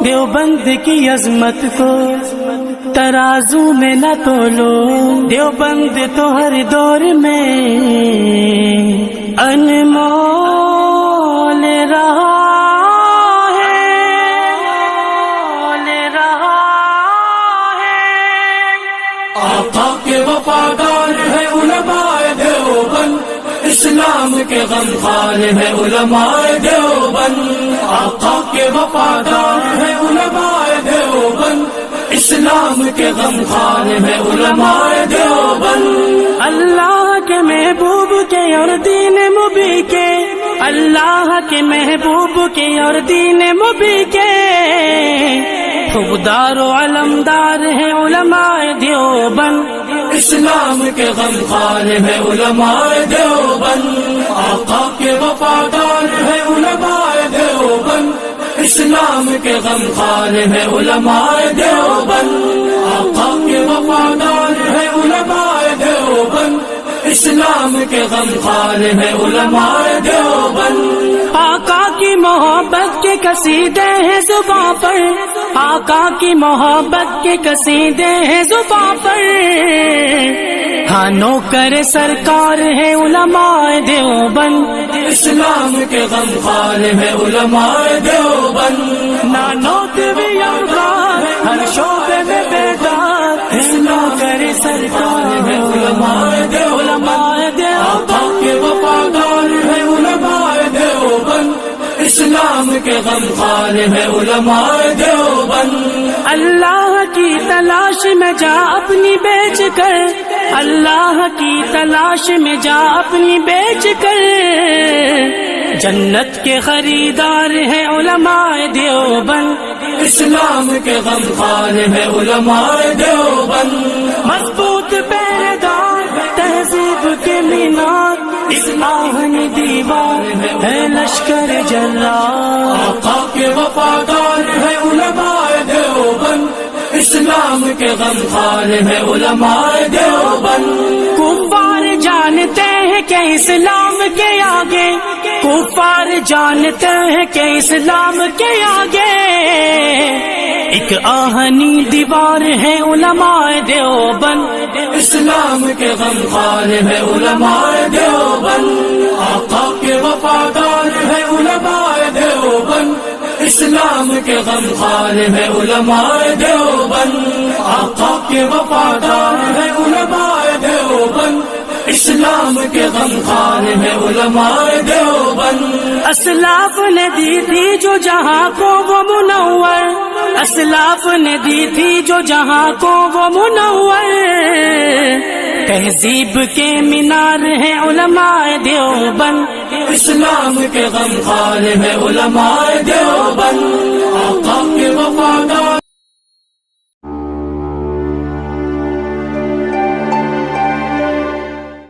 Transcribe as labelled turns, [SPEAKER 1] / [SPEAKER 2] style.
[SPEAKER 1] دیوبند کی عظمت کو ترازو میں نہ تولو، دیوبند تو ہر دور میں انمول رہا ہے۔
[SPEAKER 2] آقا کے وفادار ہے علماء دیوبند، اسلام کے غمخوار ہے علماء دیوبند۔ آقا کے وفادار ہے علماء دیوبند، اسلام کے غمخوار ہے علماء دیوبند۔
[SPEAKER 1] اللہ کے محبوب کے اور دین مبی کے، اللہ کے محبوب کے اور دین مبی کے خوددار و علمدار ہے علماء دیوبند،
[SPEAKER 2] اسلام کے غمخوار ہے علماء دیوبند۔ آقا کے وفادار ہے علماء دیوبند، اسلام کے غمخوار ہے علماء دیوبند۔ آقا کے وفادار ہے علماء دیوبند، اسلام کے غمخوار ہے علماء دیوبند۔
[SPEAKER 1] آقا کی محبت کے قصیدے ہیں زباں پر، آقا کی محبت کے قصیدے ہیں زباں پر، ہاں نوکر سرکار ہے علماء دیوبند،
[SPEAKER 2] اسلام کے غمخوار ہے علماء دیوبند۔
[SPEAKER 1] نانوت بھی یار ہر شعبے میں بیدار، نوکر سرکار ہے علماء دیوبند۔
[SPEAKER 2] آقا کے وفادار ہے علماء دیوبند، اسلام کے غمخوار ہے علماء دیوبند۔
[SPEAKER 1] اللہ کی تلاش میں جا اپنی بیچ کر، اللہ کی تلاش میں جا اپنی بیچ کر، جنت کے خریدار ہیں علماء دیوبند،
[SPEAKER 2] اسلام کے غمخوار ہے علماء دیوبند۔
[SPEAKER 1] مضبوط پیردار تہذیب کے مینار، اس آہنی دیوار ہے لشکر جلال۔
[SPEAKER 2] آقا کے وفادار ہے علماء دیوبند، اسلام کے غمخوار ہے علماء دیوبند۔
[SPEAKER 1] کفار جانتے ہیں کہ اسلام کے آگے، کفار جانتے ہیں کہ اسلام کے آگے ایک آہنی دیوار ہے علماء دیوبند،
[SPEAKER 2] اسلام کے غمخوار ہے علماء دیوبند۔ آقا کے وفادار ہے علماء دیوبند، اسلام کے غمخوار ہے علماء دیوبند۔ آقا کے وفادار ہے علماء دیوبند، اسلام کے غمخوار ہے علماء دیوبند۔
[SPEAKER 1] اسلاف نے دی تھی جو جہاں کو وہ منور، اسلاف نے دی تھی جو جہاں کو وہ منور، تہذیب کے مینار ہیں علماء دیوبند،
[SPEAKER 2] اسلام کے غمخوار ہے علماء دیوبند۔